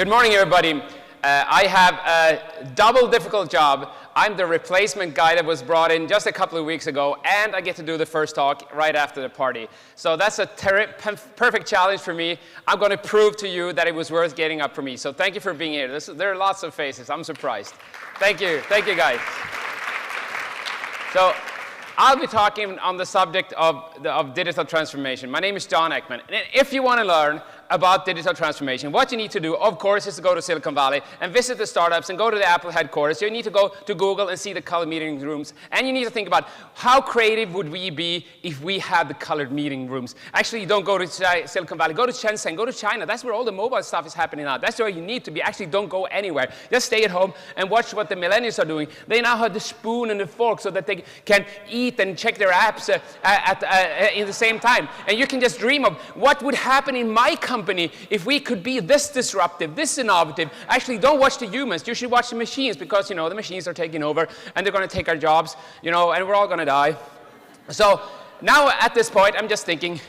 Good morning, everybody. I have a double difficult job. I'm the replacement guy that was brought in just a couple of weeks ago, and I get to do the first talk right after the party. So that's a perfect challenge for me. I'm going to prove to you that it was worth getting up for me. So thank you for being here. There are lots of faces. I'm surprised. Thank you. Thank you, guys. So I'll be talking on the subject of digital transformation. My name is John Ekman. And if you want to learn about digital transformation, what you need to do, of course, is to go to Silicon Valley and visit the startups and go to the Apple headquarters. You need to go to Google and see the colored meeting rooms. And you need to think about how creative would we be if we had the colored meeting rooms. Actually, you don't go to Silicon Valley. Go to Shenzhen. Go to China. That's where all the mobile stuff is happening now. That's where you need to be. Actually, don't go anywhere. Just stay at home and watch what the millennials are doing. They now have the spoon and the fork so that they can eat and check their apps in the same time. And you can just dream of what would happen in my company if we could be this disruptive, this innovative. Actually, don't watch the humans. You should watch the machines because, the machines are taking over and they're going to take our jobs, and we're all going to die. So now at this point, I'm just thinking,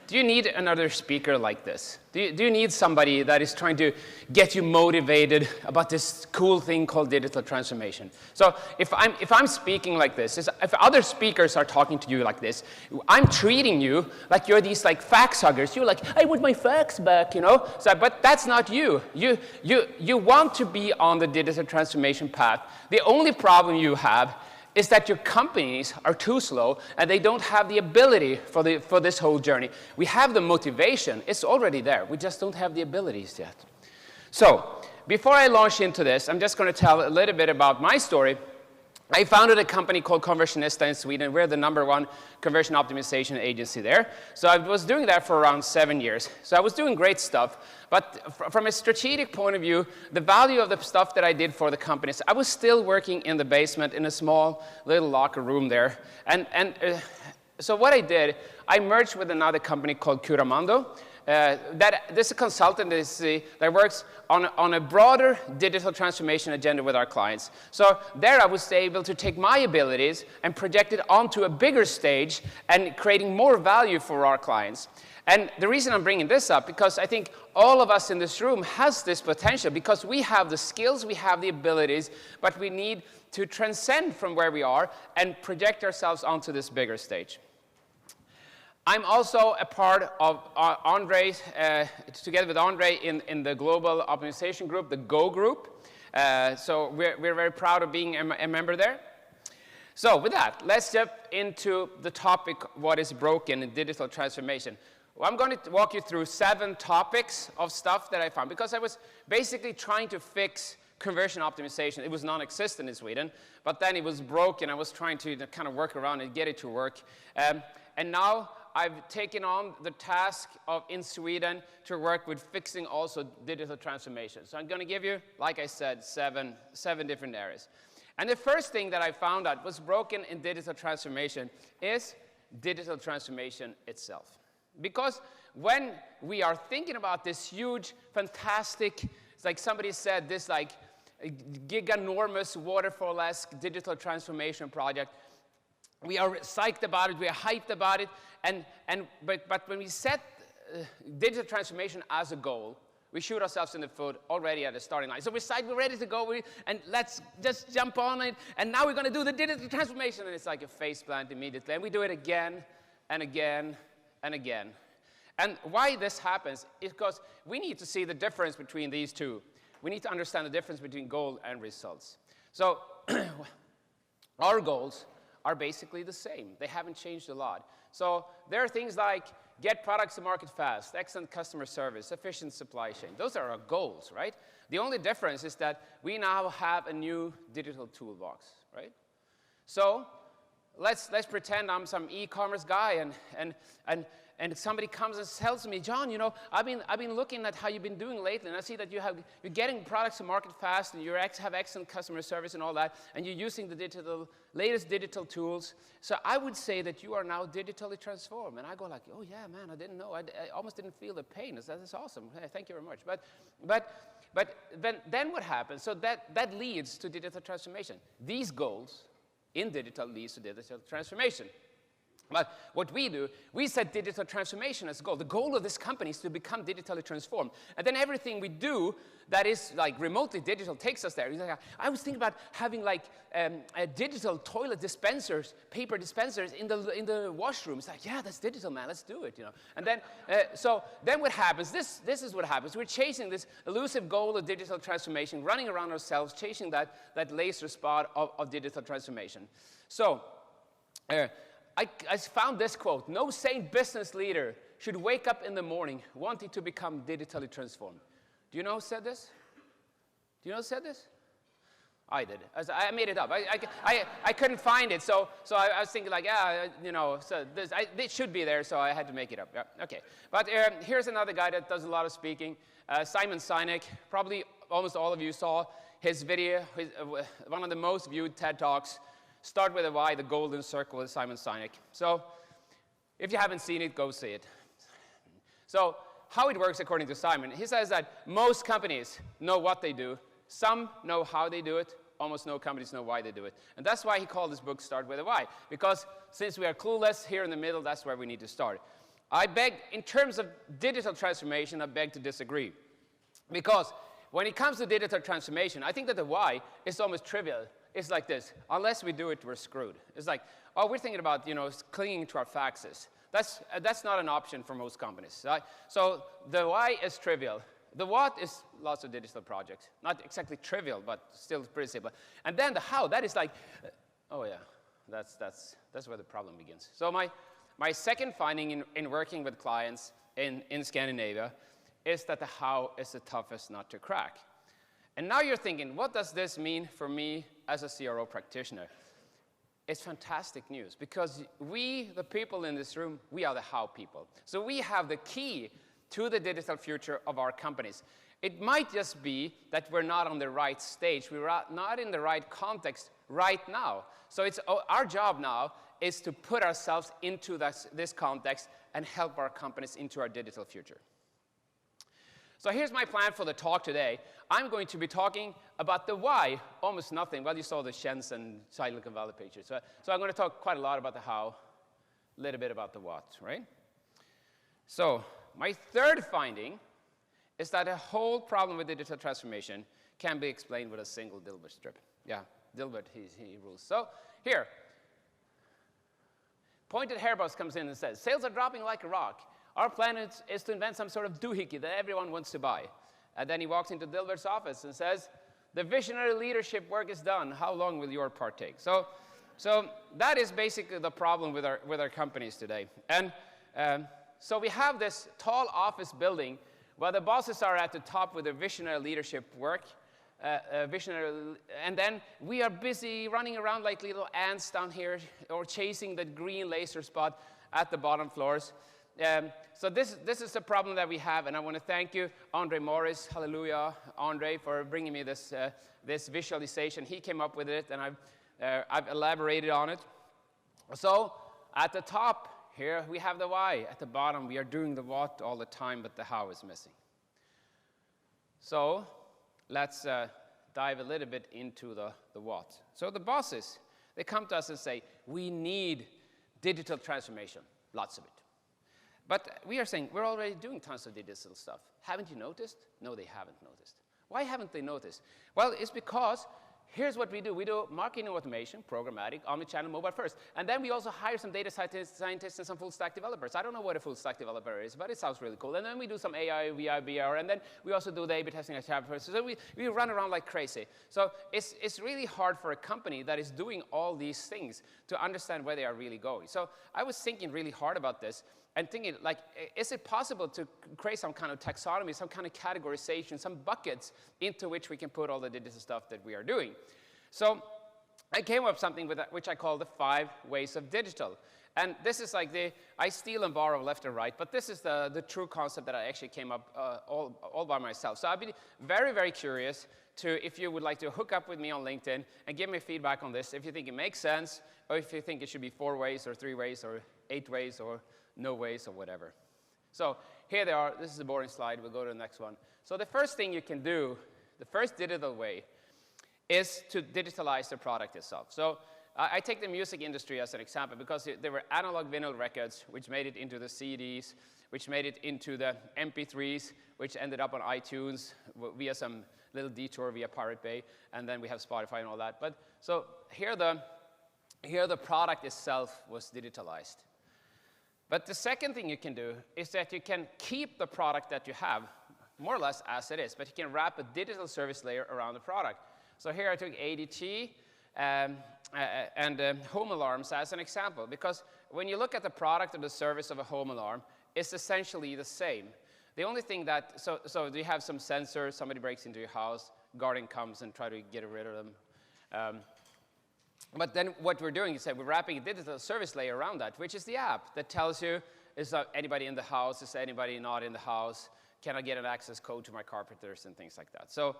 do you need another speaker like this? Do you need somebody that is trying to get you motivated about this cool thing called digital transformation? So if I'm speaking like this, if other speakers are talking to you like this, I'm treating you like you're these fax huggers. You're like, I want my fax back, So, but that's not you. You want to be on the digital transformation path. The only problem you have is that your companies are too slow and they don't have the ability for this whole journey. We have the motivation. It's already there. We just don't have the abilities yet. So before I launch into this, I'm just going to tell a little bit about my story. I founded a company called Conversionista in Sweden. We're the #1 conversion optimization agency there. So I was doing that for around 7 years. So I was doing great stuff. But from a strategic point of view, the value of the stuff that I did for the companies, I was still working in the basement in a small little locker room there. So what I did, I merged with another company called Curamando. This is a consultancy that works on a broader digital transformation agenda with our clients. So there I was able to take my abilities and project it onto a bigger stage and creating more value for our clients. And the reason I'm bringing this up, because I think all of us in this room has this potential, because we have the skills, we have the abilities, but we need to transcend from where we are and project ourselves onto this bigger stage. I'm also a part of Andre, together with Andre, in the global optimization group, the Go group. So we're very proud of being a member there. So with that, let's jump into the topic, what is broken in digital transformation. Well, I'm going to walk you through 7 topics of stuff that I found, because I was basically trying to fix conversion optimization. It was non-existent in Sweden, but then it was broken. I was trying to kind of work around and get it to work. And now I've taken on the task in Sweden to work with fixing also digital transformation. So I'm going to give you, like I said, seven different areas. And the first thing that I found out was broken in digital transformation is digital transformation itself. Because when we are thinking about this huge, fantastic, it's like somebody said, this giganormous waterfall-esque digital transformation project, we are psyched about it, we are hyped about it, but when we set digital transformation as a goal, we shoot ourselves in the foot already at the starting line. So we're ready to go, and let's just jump on it, and now we're going to do the digital transformation, and it's like a face plant immediately, and we do it again and again and again. And why this happens is because we need to see the difference between these two. We need to understand the difference between goal and results. So our goals are basically the same. They haven't changed a lot. So there are things like get products to market fast, excellent customer service, efficient supply chain. Those are our goals, right? The only difference is that we now have a new digital toolbox, right? So let's pretend I'm some e-commerce guy and somebody comes and tells me, John, I've been looking at how you've been doing lately, and I see that you're getting products to market fast, and you have excellent customer service and all that, and you're using the latest digital tools. So I would say that you are now digitally transformed. And I go like, oh yeah, man, I didn't know. I almost didn't feel the pain. That's awesome. Hey, thank you very much. But then what happens? So that leads to digital transformation. These goals in digital leads to digital transformation. But what we do, we set digital transformation as a goal. The goal of this company is to become digitally transformed. And then everything we do that is like remotely digital takes us there. Like, I was thinking about having like digital toilet dispensers, paper dispensers in the washroom. It's like, yeah, that's digital, man. Let's do it, you know. And then, so then what happens? This is what happens. We're chasing this elusive goal of digital transformation, running around ourselves, chasing that laser spot of digital transformation. So, I found this quote: no sane business leader should wake up in the morning wanting to become digitally transformed. Do you know who said this? Do you know who said this? I did. I made it up. I couldn't find it, so I was thinking like, yeah, you know, so it should be there, so I had to make it up. Yeah, okay. But here's another guy that does a lot of speaking, Simon Sinek. Probably almost all of you saw his video, one of the most viewed TED Talks. Start with a why, the golden circle with Simon Sinek. So if you haven't seen it, go see it. So how it works according to Simon, he says that most companies know what they do. Some know how they do it. Almost no companies know why they do it. And that's why he called this book Start with a Why. Because since we are clueless here in the middle, that's where we need to start. I beg, in terms of digital transformation, I beg to disagree. Because when it comes to digital transformation, I think that the why is almost trivial. It's like this: unless we do it, we're screwed. It's like, oh, we're thinking about, you know, clinging to our faxes. That's not an option for most companies. Right? So the why is trivial. The what is lots of digital projects. Not exactly trivial, but still pretty simple. And then the how, that is like, oh yeah, that's where the problem begins. So my second finding in working with clients in Scandinavia is that the how is the toughest nut to crack. And now you're thinking, what does this mean for me as a CRO practitioner? It's fantastic news, because we, the people in this room, we are the how people. So we have the key to the digital future of our companies. It might just be that we're not on the right stage. We're not in the right context right now. So it's our job now is to put ourselves into this context and help our companies into our digital future. So here's my plan for the talk today. I'm going to be talking about the why, almost nothing. Well, you saw the Shens and Silicon Valley pictures. So I'm going to talk quite a lot about the how, a little bit about the what, right? So my third finding is that the whole problem with digital transformation can be explained with a single Dilbert strip. Yeah, Dilbert, he rules. So here, Pointed Hairboss comes in and says, sales are dropping like a rock. Our plan is to invent some sort of doohickey that everyone wants to buy. And then he walks into Dilbert's office and says, the visionary leadership work is done. How long will your part take? So that is basically the problem with our companies today. And so we have this tall office building where the bosses are at the top with their visionary leadership work. And then we are busy running around like little ants down here or chasing the green laser spot at the bottom floors. So this is the problem that we have, and I want to thank you, Andre Morris, hallelujah, Andre, for bringing me this visualization. He came up with it, and I've elaborated on it. So at the top here, we have the why. At the bottom, we are doing the what all the time, but the how is missing. So let's dive a little bit into the what. So the bosses, they come to us and say, we need digital transformation, lots of it. But we are saying, we're already doing tons of digital stuff. Haven't you noticed? No, they haven't noticed. Why haven't they noticed? Well, it's because here's what we do. We do marketing automation, programmatic, omnichannel, mobile first. And then we also hire some data scientists and some full stack developers. I don't know what a full stack developer is, but it sounds really cool. And then we do some AI, VI, BR, and then we also do the A/B testing at Tablet. So we run around like crazy. So it's really hard for a company that is doing all these things to understand where they are really going. So I was thinking really hard about this and thinking, like, is it possible to create some kind of taxonomy, some kind of categorization, some buckets into which we can put all the digital stuff that we are doing? So I came up with something which I call the 5 ways of digital. And this is like I steal and borrow left and right, but this is the true concept that I actually came up all by myself. So I'd be very, very curious if you would like to hook up with me on LinkedIn and give me feedback on this, if you think it makes sense, or if you think it should be 4 ways or 3 ways or 8 ways or no ways or whatever. So here they are. This is a boring slide. We'll go to the next one. So the first thing you can do, the first digital way, is to digitalize the product itself. So I take the music industry as an example because there were analog vinyl records which made it into the CDs, which made it into the MP3s, which ended up on iTunes via some little detour via Pirate Bay, and then we have Spotify and all that. But so here the product itself was digitalized. But the second thing you can do is that you can keep the product that you have more or less as it is, but you can wrap a digital service layer around the product. So here I took ADT and home alarms as an example, because when you look at the product or the service of a home alarm, it's essentially the same. The only thing that, so you have some sensors, somebody breaks into your house, guardian comes and try to get rid of them. But then what we're doing is that we're wrapping a digital service layer around that, which is the app that tells you, is anybody in the house, is anybody not in the house, can I get an access code to my carpenters and things like that. So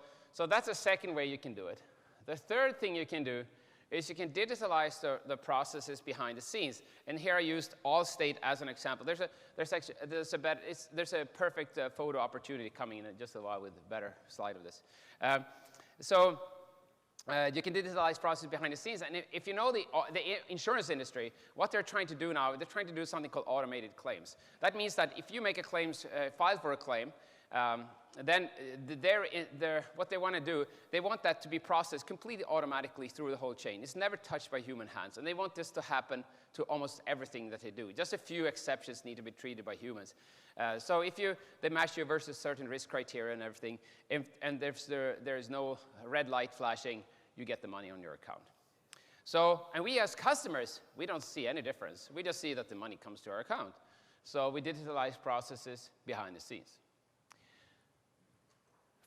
that's a second way you can do it. The third thing you can do is you can digitalize the processes behind the scenes. And here I used Allstate as an example. There's a perfect photo opportunity coming in just a while with a better slide of this. You can digitalize processes behind the scenes. And if you know the insurance industry, what they're trying to do now, they're trying to do something called automated claims. That means that if you make a claims, file for a claim, then what they want to do, they want that to be processed completely automatically through the whole chain. It's never touched by human hands. And they want this to happen to almost everything that they do. Just a few exceptions need to be treated by humans. So if they match you versus certain risk criteria and everything, and there is no red light flashing, you get the money on your account. So, and we as customers, we don't see any difference. We just see that the money comes to our account. So we digitalize processes behind the scenes.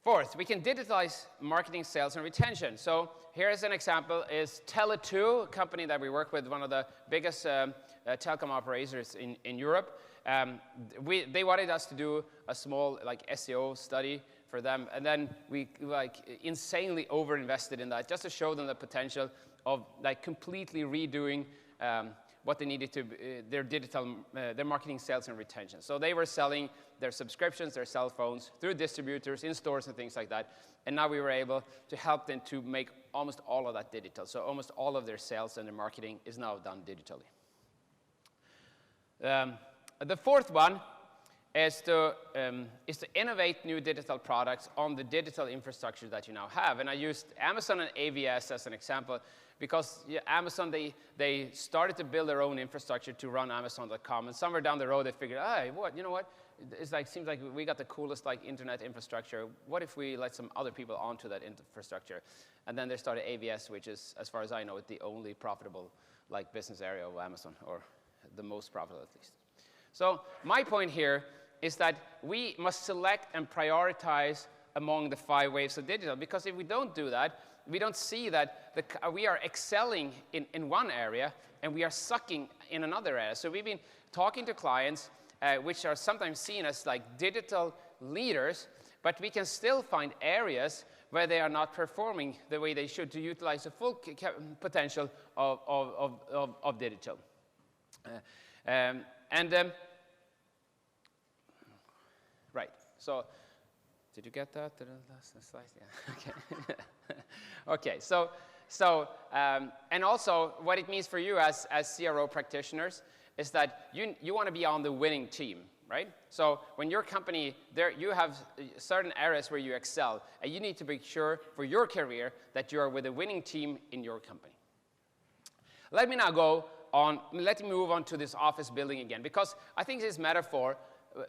Fourth, we can digitalize marketing, sales, and retention. So here's an example, is Tele2, a company that we work with, one of the biggest telecom operators in Europe. They wanted us to do a small SEO study for them, and then we insanely overinvested in that just to show them the potential of completely redoing what they needed to, their marketing, sales, and retention. So they were selling their subscriptions, their cell phones, through distributors, in stores, and things like that. And now we were able to help them to make almost all of that digital. So almost all of their sales and their marketing is now done digitally. The fourth one is to innovate new digital products on the digital infrastructure that you now have. And I used Amazon and AVS as an example because Amazon, they started to build their own infrastructure to run Amazon.com. And somewhere down the road, they figured, hey, you know what? It's seems like we got the coolest internet infrastructure. What if we let some other people onto that infrastructure? And then they started AVS, which is, as far as I know, the only profitable business area of Amazon, or the most profitable at least. So my point here is that we must select and prioritize among the 5 waves of digital, because if we don't do that, we don't see that we are excelling in one area and we are sucking in another area. So we've been talking to clients which are sometimes seen as digital leaders, but we can still find areas where they are not performing the way they should to utilize the full potential of digital. Right. So, did you get that? The last slide? Yeah. Okay. Okay. So, and also what it means for you as CRO practitioners is that you want to be on the winning team, right? So when your company, you have certain areas where you excel, and you need to make sure for your career that you are with a winning team in your company. Let me now let me move on to this office building again, because I think this metaphor,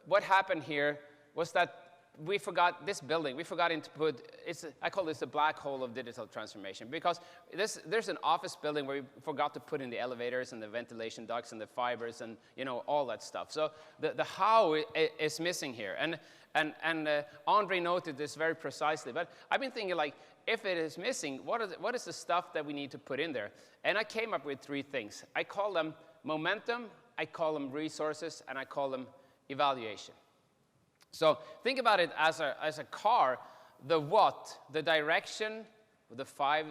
what happened here was that we forgot this building. We forgot to put, I call this a black hole of digital transformation, because there's an office building where we forgot to put in the elevators and the ventilation ducts and the fibers and all that stuff. So the how is missing here. And Andre noted this very precisely. But I've been thinking, if it is missing, what is the stuff that we need to put in there? And I came up with 3 things. I call them momentum, I call them resources, and I call them evaluation. So think about it as a car. The what, the direction, the 5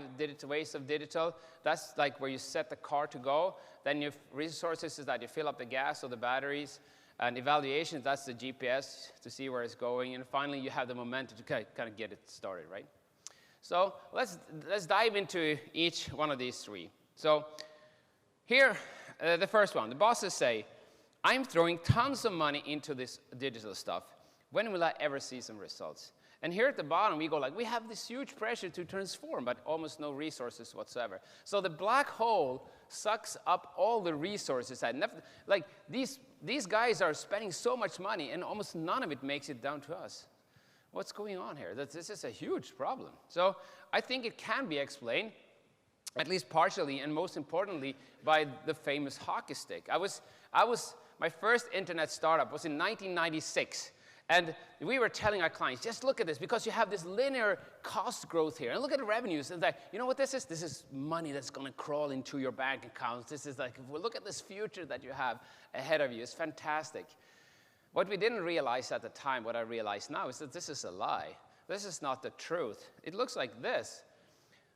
ways of digital, that's where you set the car to go. Then your resources is that you fill up the gas or the batteries. And evaluation, that's the GPS to see where it's going. And finally, you have the momentum to kind of get it started, right? So let's dive into each one of these 3. So here, the first one, the bosses say, I'm throwing tons of money into this digital stuff. When will I ever see some results? And here at the bottom, we go like, we have this huge pressure to transform, but almost no resources whatsoever. So the black hole sucks up all the resources. Like these guys are spending so much money, and almost none of it makes it down to us. What's going on here? This is a huge problem. So I think it can be explained, at least partially, and most importantly, by the famous hockey stick. My first internet startup was in 1996. And we were telling our clients, just look at this, because you have this linear cost growth here. And look at the revenues. And like, you know what this is? This is money that's going to crawl into your bank accounts. This is like, well, look at this future that you have ahead of you. It's fantastic. What we didn't realize at the time, what I realize now, is that this is a lie. This is not the truth. It looks like this.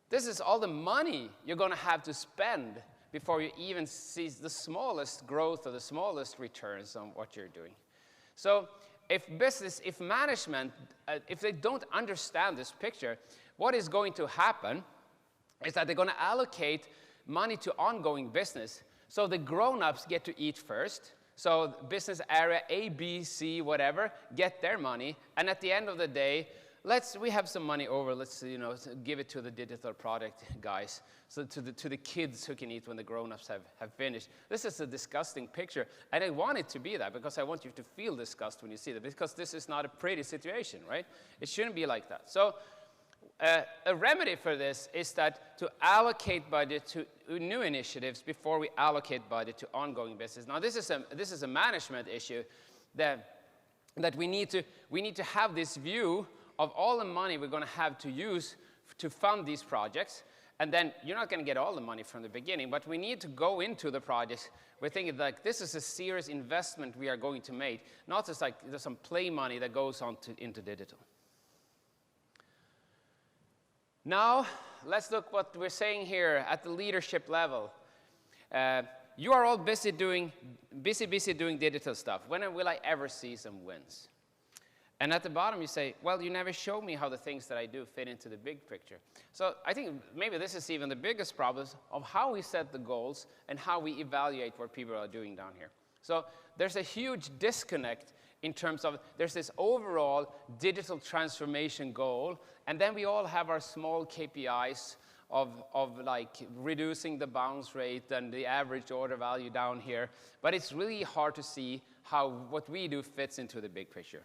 This is all the money you're going to have to spend before you even see the smallest growth or the smallest returns on what you're doing. So if management, if they don't understand this picture, what is going to happen is that they're going to allocate money to ongoing business. So the grown-ups get to eat first. So business area A, B, C, whatever, get their money. And at the end of the day, we have some money over, let's give it to the digital product guys, so to the kids who can eat when the grown-ups have finished. This is a disgusting picture, and I want it to be that because I want you to feel disgust when you see that, because this is not a pretty situation, right? It shouldn't be like that. So a remedy for this is that to allocate budget to new initiatives before we allocate budget to ongoing business. Now this is a management issue that we need to have this view of all the money we're going to have to use to fund these projects. And then you're not going to get all the money from the beginning, but we need to go into the projects. We're thinking like this is a serious investment we are going to make, not just like there's some play money that goes on into digital. Now, let's look what we're saying here at the leadership level. You are all busy doing digital stuff. When will I ever see some wins? And at the bottom, you say, well, you never show me how the things that I do fit into the big picture. So I think maybe this is even the biggest problem of how we set the goals and how we evaluate what people are doing down here. So there's a huge disconnect in terms of there's this overall digital transformation goal, and then we all have our small KPIs of like reducing the bounce rate and the average order value down here. But it's really hard to see how what we do fits into the big picture.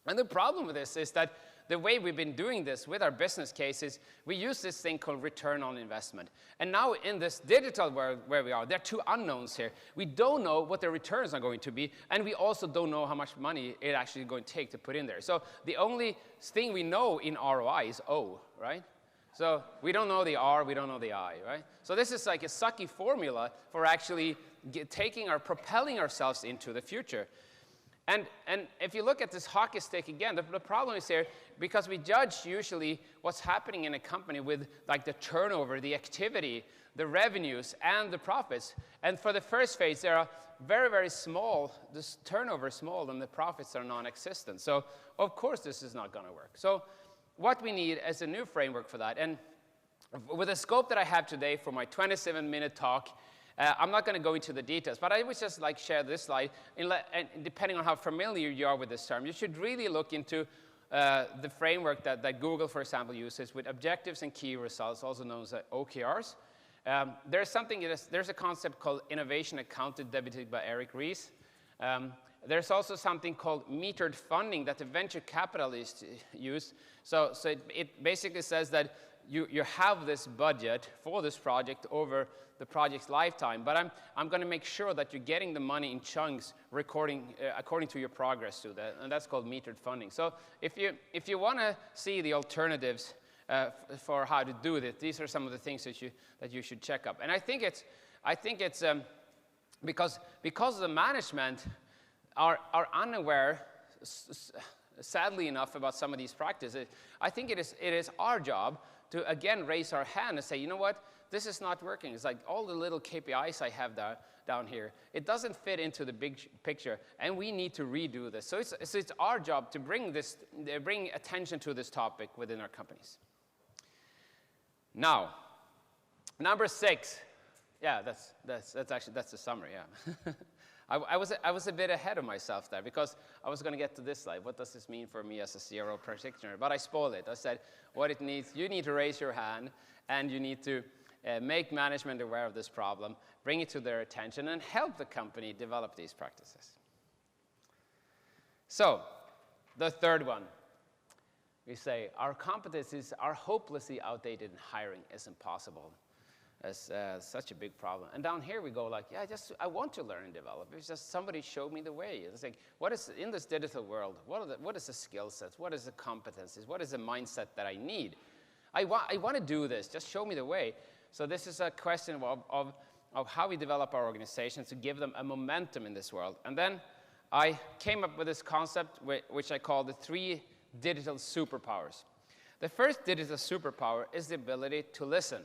And the problem with this is that the way we've been doing this with our business cases, we use this thing called return on investment. And now in this digital world where we are, there are two unknowns here. We don't know what the returns are going to be, and we also don't know how much money it actually is going to take to put in there. So the only thing we know in ROI is O, right? So we don't know the R, we don't know the I, right? So this is like a sucky formula for actually propelling ourselves into the future. And if you look at this hockey stick again, the problem is here because we judge usually what's happening in a company with like the turnover, the activity, the revenues, and the profits. And for the first phase, they are very, very small. This turnover is small, and the profits are non-existent. So of course, this is not going to work. So what we need is a new framework for that. And with the scope that I have today for my 27-minute talk, I'm not going to go into the details, but I would just like share this slide. And depending on how familiar you are with this term, you should really look into the framework that Google, for example, uses with objectives and key results, also known as OKRs. There's a concept called innovation accounted, debated by Eric Ries. There's also something called metered funding that the venture capitalists use. So it basically says that you have this budget for this project over the project's lifetime, but I'm going to make sure that you're getting the money in chunks according to your progress to that, and that's called metered funding. So if you want to see the alternatives for how to do this, these are some of the things that you should check up. And I think it's because the management are unaware, sadly enough, about some of these practices. I think it is our job to again raise our hand and say, you know what, this is not working. It's like all the little KPIs I have down here, it doesn't fit into the big picture, and we need to redo this. So it's our job to bring attention to this topic within our companies. Now, Number 6. Yeah, that's the summary, yeah. I was a bit ahead of myself there because I was going to get to this slide. What does this mean for me as a CRO practitioner? But I spoiled it. I said what it needs, you need to raise your hand and you need to make management aware of this problem, bring it to their attention, and help the company develop these practices. So, the third one, we say our competencies are hopelessly outdated and hiring is impossible. That's such a big problem. And down here we go like, yeah, I want to learn and develop. It's just somebody showed me the way. It's like, what is, in this digital world, what is the skill sets? What is the competencies? What is the mindset that I need? I want to do this. Just show me the way. So this is a question of how we develop our organizations to give them a momentum in this world. And then I came up with this concept which I call the 3 digital superpowers. The first digital superpower is the ability to listen.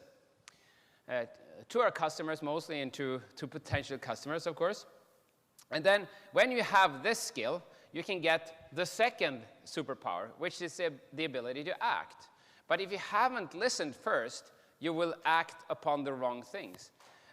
To our customers mostly and to potential customers, of course. And then when you have this skill, you can get the second superpower, which is the ability to act. But if you haven't listened first, you will act upon the wrong things.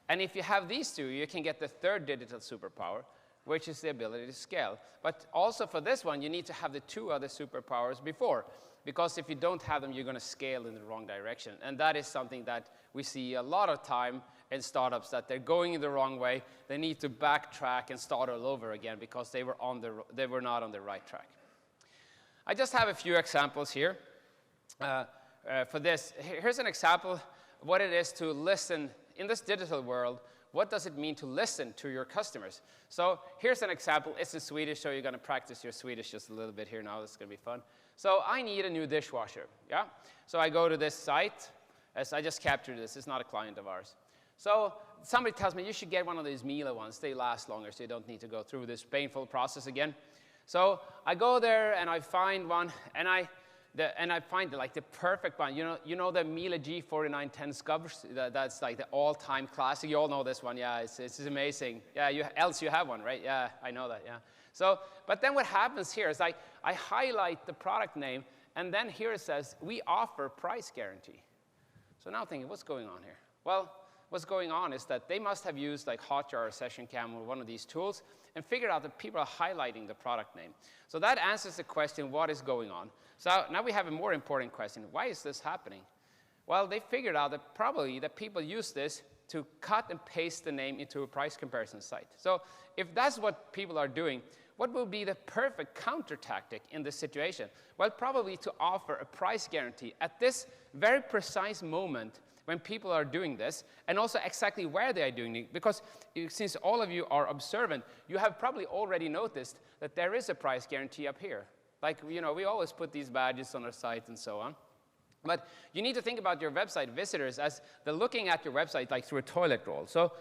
And if you have these 2, you can get the third digital superpower, which is the ability to scale. But also for this one, you need to have the 2 other superpowers before. Because if you don't have them, you're going to scale in the wrong direction. And that is something that we see a lot of time in startups, that they're going in the wrong way. They need to backtrack and start all over again because they were not on the right track. I just have a few examples here for this. Here's an example of what it is to listen in this digital world. What does it mean to listen to your customers? So here's an example. It's in Swedish, so you're going to practice your Swedish just a little bit here now. This is going to be fun. So I need a new dishwasher. Yeah? So I go to this site. As I just captured this. It's not a client of ours. So somebody tells me you should get one of these Miele ones. They last longer, so you don't need to go through this painful process again. So I go there and I find one, and I find like the perfect one. You know the Miele G4910 Scubs? That's like the all-time classic. You all know this one. Yeah, it's amazing. Yeah, else you have one, right? Yeah, I know that, yeah. So, but then what happens here is I highlight the product name, and then here it says, we offer price guarantee. So now I'm thinking, what's going on here? Well, what's going on is that they must have used like Hotjar or SessionCam or one of these tools and figured out that people are highlighting the product name. So that answers the question, what is going on? So now we have a more important question. Why is this happening? Well, they figured out that probably that people use this to cut and paste the name into a price comparison site. So if that's what people are doing, what will be the perfect counter tactic in this situation? Well, probably to offer a price guarantee at this very precise moment when people are doing this, and also exactly where they are doing it. Because since all of you are observant, you have probably already noticed that there is a price guarantee up here. Like, we always put these badges on our site and so on. But you need to think about your website visitors as they're looking at your website like through a toilet roll. So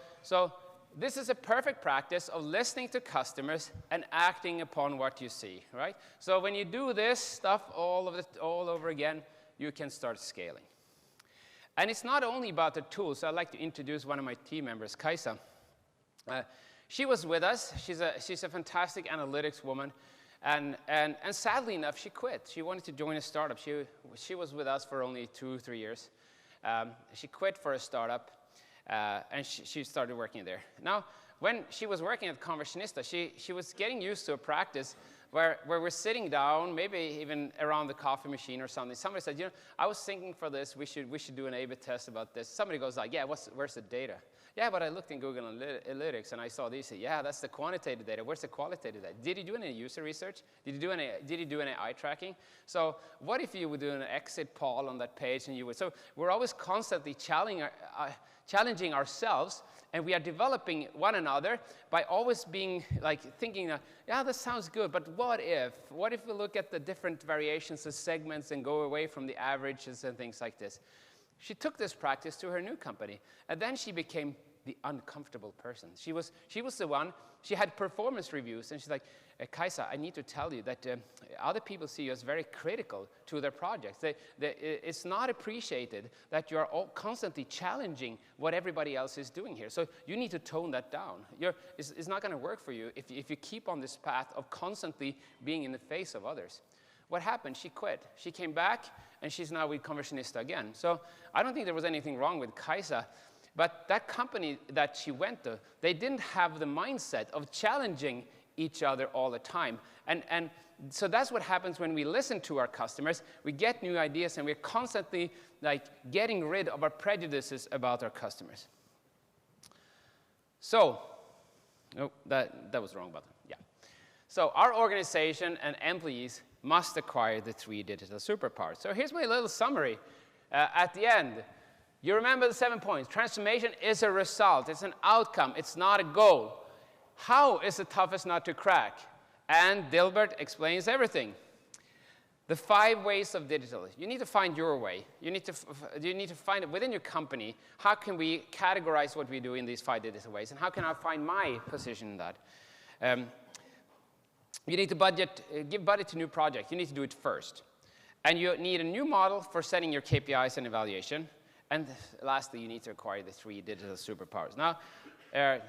this is a perfect practice of listening to customers and acting upon what you see, right? So when you do this stuff all over again, you can start scaling. And it's not only about the tools. I'd like to introduce one of my team members, Kaisa. She was with us. She's a fantastic analytics woman. And sadly enough, she quit. She wanted to join a startup. She was with us for only 2-3 years. She quit for a startup, and she started working there. Now, when she was working at Conversionista, she was getting used to a practice where we're sitting down, maybe even around the coffee machine or something. Somebody said, I was thinking for this, we should do an A/B test about this. Somebody goes like, yeah, where's the data? Yeah, but I looked in Google Analytics and I saw these. Yeah, that's the quantitative data. Where's the qualitative data? Did you do any user research? Did you do any eye tracking? So what if you would do an exit poll on that page and you would? So we're always constantly challenging ourselves, and we are developing one another by always being like thinking, yeah, this sounds good, but what if? What if we look at the different variations of segments and go away from the averages and things like this? She took this practice to her new company, and then she became the uncomfortable person. She was the one, she had performance reviews, and she's like, Kaisa, I need to tell you that other people see you as very critical to their projects. It's not appreciated that you are all constantly challenging what everybody else is doing here. So you need to tone that down. It's not going to work for you if you keep on this path of constantly being in the face of others. What happened? She quit. She came back, and she's now with Conversionista again. So I don't think there was anything wrong with Kaisa. But that company that she went to, they didn't have the mindset of challenging each other all the time. And so that's what happens when we listen to our customers. We get new ideas, and we're constantly like getting rid of our prejudices about our customers. So, oh, that was the wrong button. Yeah. So our organization and employees must acquire the 3 digital superpowers. So here's my little summary at the end. You remember the 7 points. Transformation is a result. It's an outcome. It's not a goal. How is the toughest nut to crack? And Dilbert explains everything. The 5 ways of digital. You need to find your way. You need to find it within your company. How can we categorize what we do in these 5 digital ways? And how can I find my position in that? You need to give budget to new projects. You need to do it first. And you need a new model for setting your KPIs and evaluation. And lastly, you need to acquire the 3 digital superpowers. Now,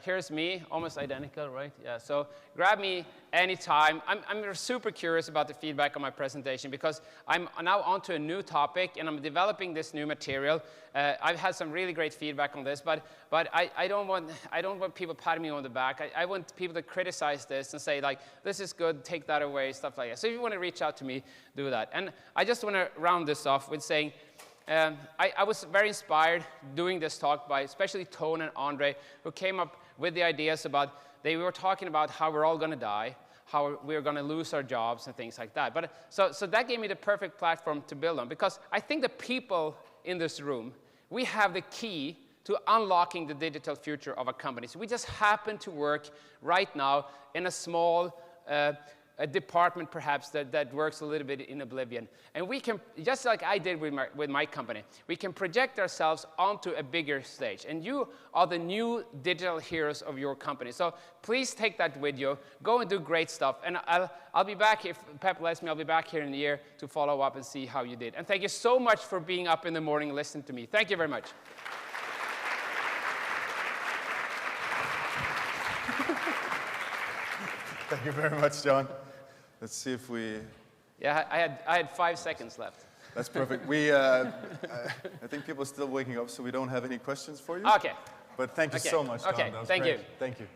here's me, almost identical, right? Yeah, so grab me anytime. I'm super curious about the feedback on my presentation because I'm now onto a new topic and I'm developing this new material. I've had some really great feedback on this, but I don't want people patting me on the back. I want people to criticize this and say, like, this is good, take that away, stuff like that. So if you want to reach out to me, do that. And I just want to round this off with saying, I was very inspired doing this talk by especially Tone and Andre, who came up with the ideas about, they were talking about how we're all going to die, how we're going to lose our jobs and things like that. But so that gave me the perfect platform to build on, because I think the people in this room, we have the key to unlocking the digital future of a company. So we just happen to work right now in a small a department perhaps that works a little bit in oblivion. And we can, just like I did with my company, we can project ourselves onto a bigger stage. And you are the new digital heroes of your company. So please take that with you. Go and do great stuff. And I'll be back, if Pep lets me, I'll be back here in a year to follow up and see how you did. And thank you so much for being up in the morning and listening to me. Thank you very much. Thank you very much, John. Let's see if we... Yeah, I had 5 seconds left. That's perfect. I think people are still waking up, so we don't have any questions for you. Okay. But thank you so much, John. Okay, That was thank great. you. Thank you.